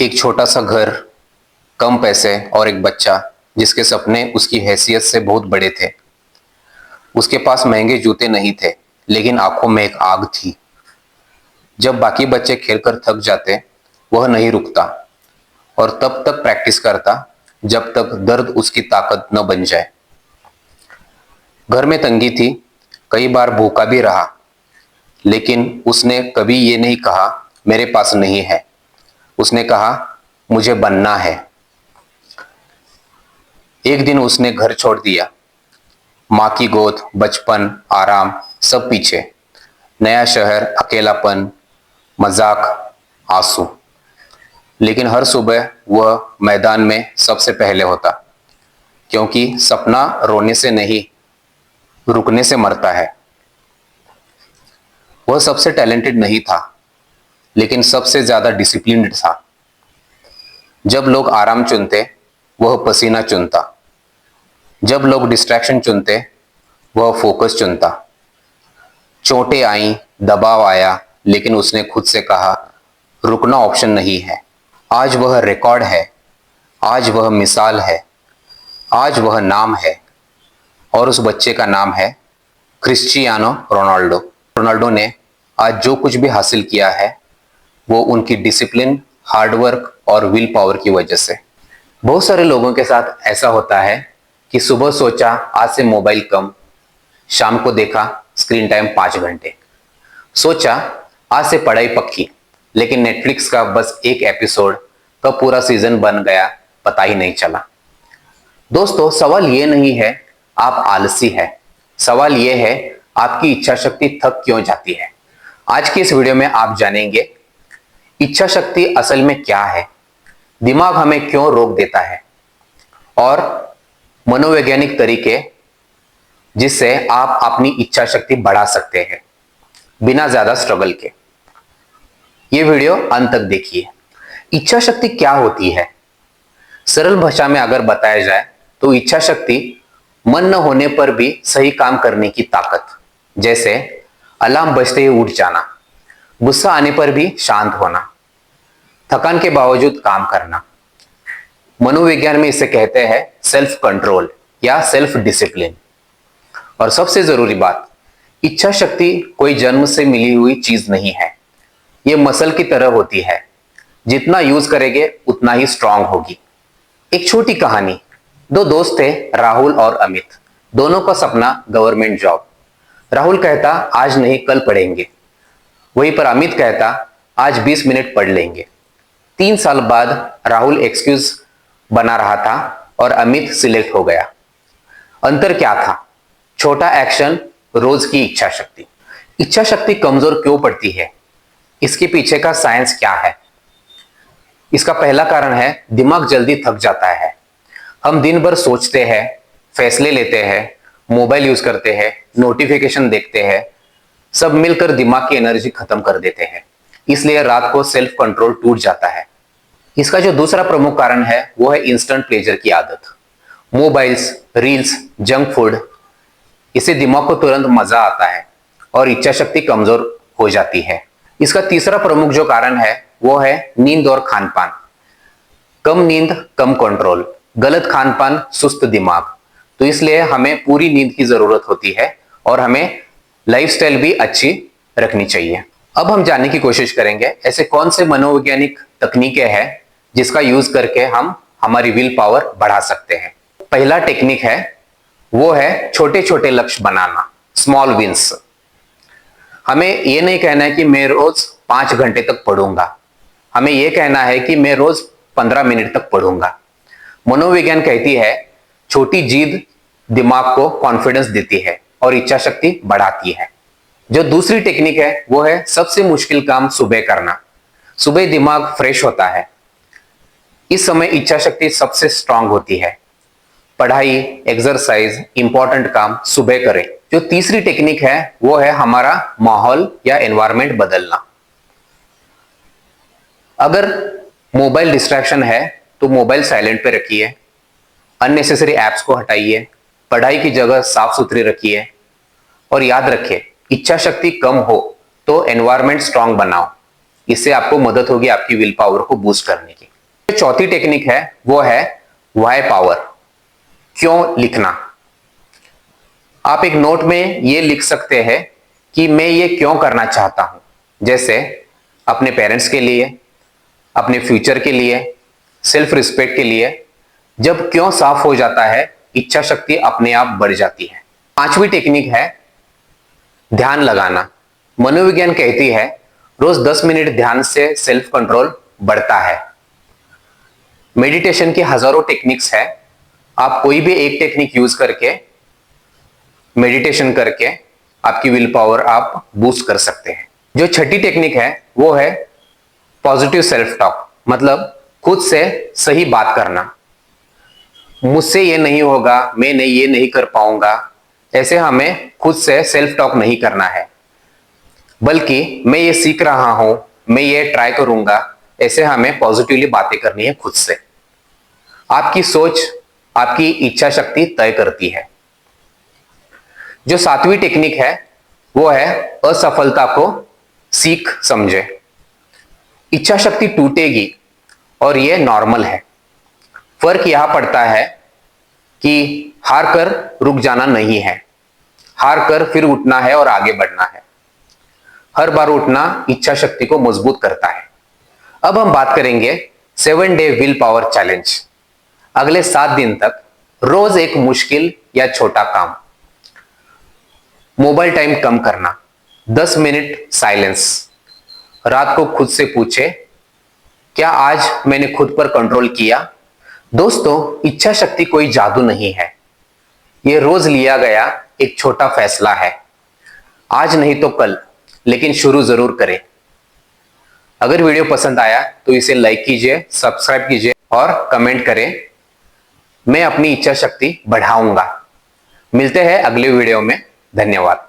एक छोटा सा घर, कम पैसे और एक बच्चा जिसके सपने उसकी हैसियत से बहुत बड़े थे। उसके पास महंगे जूते नहीं थे, लेकिन आंखों में एक आग थी। जब बाकी बच्चे खेलकर थक जाते, वह नहीं रुकता और तब तक प्रैक्टिस करता जब तक दर्द उसकी ताकत न बन जाए। घर में तंगी थी, कई बार भूखा भी रहा, लेकिन उसने कभी ये नहीं कहा मेरे पास नहीं है। उसने कहा मुझे बनना है। एक दिन उसने घर छोड़ दिया, माँ की गोद, बचपन, आराम सब पीछे। नया शहर, अकेलापन, मजाक, आंसू। लेकिन हर सुबह वह मैदान में सबसे पहले होता, क्योंकि सपना रोने से नहीं, रुकने से मरता है। वह सबसे टैलेंटेड नहीं था, लेकिन सबसे ज्यादा डिसिप्लिन्ड था। जब लोग आराम चुनते, वह पसीना चुनता। जब लोग डिस्ट्रैक्शन चुनते, वह फोकस चुनता। चोटें आईं, दबाव आया, लेकिन उसने खुद से कहा रुकना ऑप्शन नहीं है। आज वह रिकॉर्ड है, आज वह मिसाल है, आज वह नाम है। और उस बच्चे का नाम है क्रिस्टियानो रोनाल्डो। रोनाल्डो ने आज जो कुछ भी हासिल किया है, वो उनकी डिसिप्लिन, हार्डवर्क और विल पावर की वजह से। बहुत सारे लोगों के साथ ऐसा होता है कि सुबह सोचा आज से मोबाइल कम, शाम को देखा स्क्रीन टाइम 5 घंटे। सोचा आज से पढ़ाई पक्की, लेकिन नेटफ्लिक्स का बस एक एपिसोड कब पूरा सीजन बन गया पता ही नहीं चला। दोस्तों, सवाल ये नहीं है आप आलसी है, सवाल ये है आपकी इच्छा शक्ति थक क्यों जाती है। आज की इस वीडियो में आप जानेंगे इच्छा शक्ति असल में क्या है, दिमाग हमें क्यों रोक देता है, और मनोवैज्ञानिक तरीके जिससे आप अपनी इच्छा शक्ति बढ़ा सकते हैं बिना ज्यादा स्ट्रगल के। ये वीडियो अंत तक देखिए। इच्छा शक्ति क्या होती है? सरल भाषा में अगर बताया जाए तो इच्छा शक्ति मन न होने पर भी सही काम करने की ताकत, जैसे अलार्म बजते ही उठ जाना, गुस्सा आने पर भी शांत होना, थकान के बावजूद काम करना। मनोविज्ञान में इसे कहते हैं सेल्फ कंट्रोल या सेल्फ डिसिप्लिन। और सबसे जरूरी बात, इच्छा शक्ति कोई जन्म से मिली हुई चीज नहीं है। ये मसल की तरह होती है, जितना यूज करेंगे उतना ही स्ट्रांग होगी। एक छोटी कहानी। दो दोस्त थे, राहुल और अमित। दोनों का सपना गवर्नमेंट जॉब। राहुल कहता आज नहीं कल पढ़ेंगे, वहीं पर अमित कहता आज 20 मिनट पढ़ लेंगे। 3 साल बाद राहुल एक्सक्यूज बना रहा था और अमित सिलेक्ट हो गया। अंतर क्या था? छोटा एक्शन, रोज की इच्छा शक्ति। इच्छा शक्ति कमजोर क्यों पड़ती है? इसके पीछे का साइंस क्या है? इसका पहला कारण है दिमाग जल्दी थक जाता है। हम दिन भर सोचते हैं, फैसले लेते हैं, मोबाइल यूज करते हैं, नोटिफिकेशन देखते हैं, सब मिलकर दिमाग की एनर्जी खत्म कर देते हैं। इसलिए रात को सेल्फ कंट्रोल टूट जाता है। इसका जो दूसरा प्रमुख कारण है वो है इंस्टेंट प्लेजर की आदत। मोबाइल्स, रील्स, जंक फूड, इससे दिमाग को तुरंत मजा आता है और इच्छा शक्ति कमजोर हो जाती है। इसका तीसरा प्रमुख जो कारण है वो है नींद और खानपान। कम नींद, कम कंट्रोल, गलत खानपान, सुस्त दिमाग। तो इसलिए हमें पूरी नींद की जरूरत होती है और हमें लाइफस्टाइल भी अच्छी रखनी चाहिए। अब हम जानने की कोशिश करेंगे ऐसे कौन से मनोवैज्ञानिक तकनीकें हैं जिसका यूज करके हम हमारी विल पावर बढ़ा सकते हैं। पहला टेक्निक है वो है छोटे छोटे लक्ष्य बनाना, स्मॉल विंस। हमें यह नहीं कहना है कि मैं रोज 5 घंटे तक पढ़ूंगा, हमें यह कहना है कि मैं रोज 15 मिनट तक पढ़ूंगा। मनोविज्ञान कहती है छोटी जीत दिमाग को कॉन्फिडेंस देती है और इच्छा शक्ति बढ़ाती है। जो दूसरी टेक्निक है वो है सबसे मुश्किल काम सुबह करना। सुबह दिमाग फ्रेश होता है, इस समय इच्छा शक्ति सबसे स्ट्रांग होती है। पढ़ाई, एक्सरसाइज, इंपॉर्टेंट काम सुबह करें। जो तीसरी टेक्निक है वो है हमारा माहौल या एनवायरनमेंट बदलना। अगर मोबाइल डिस्ट्रैक्शन है तो मोबाइल साइलेंट पे रखिए, अननेसेसरी एप्स को हटाइए, पढ़ाई की जगह साफ सुथरी रखिए। और याद रखिए, इच्छा शक्ति कम हो तो एनवायरनमेंट स्ट्रांग बनाओ। इससे आपको मदद होगी आपकी विल पावर को बूस्ट करने की। चौथी टेक्निक है वो है व्हाई पावर, क्यों लिखना। आप एक नोट में ये लिख सकते हैं कि मैं ये क्यों करना चाहता हूं, जैसे अपने पेरेंट्स के लिए, अपने फ्यूचर के लिए, सेल्फ रिस्पेक्ट के लिए। जब क्यों साफ हो जाता है, इच्छा शक्ति अपने आप बढ़ जाती है। पांचवी टेक्निक है ध्यान लगाना। मनोविज्ञान कहती है रोज 10 मिनट ध्यान से सेल्फ कंट्रोल बढ़ता है। मेडिटेशन की हजारों टेक्निक्स है, आप कोई भी एक टेक्निक यूज करके मेडिटेशन करके आपकी विल पावर आप बूस्ट कर सकते हैं। जो छठी टेक्निक है वो है पॉजिटिव सेल्फ टॉक, मतलब खुद से सही बात करना। मुझसे ये नहीं होगा, मैं नहीं ये नहीं कर पाऊंगा, ऐसे हमें खुद से सेल्फ टॉक नहीं करना है, बल्कि मैं ये सीख रहा हूं, मैं ये ट्राई करूंगा, ऐसे हमें पॉजिटिवली बातें करनी है खुद से। आपकी सोच आपकी इच्छा शक्ति तय करती है। जो सातवीं टेक्निक है वो है असफलता को सीख समझे। इच्छा शक्ति टूटेगी और ये नॉर्मल है। फर्क यहां पड़ता है कि हार कर रुक जाना नहीं है, हार कर फिर उठना है और आगे बढ़ना है। हर बार उठना इच्छा शक्ति को मजबूत करता है। अब हम बात करेंगे 7 डे विल पावर चैलेंज। अगले 7 दिन तक रोज एक मुश्किल या छोटा काम। मोबाइल टाइम कम करना, 10 मिनट साइलेंस। रात को खुद से पूछे क्या आज मैंने खुद पर कंट्रोल किया। दोस्तों, इच्छा शक्ति कोई जादू नहीं है, यह रोज लिया गया एक छोटा फैसला है। आज नहीं तो कल, लेकिन शुरू जरूर करें। अगर वीडियो पसंद आया तो इसे लाइक कीजिए, सब्सक्राइब कीजिए और कमेंट करें। मैं अपनी इच्छा शक्ति बढ़ाऊंगा। मिलते हैं अगले वीडियो में। धन्यवाद।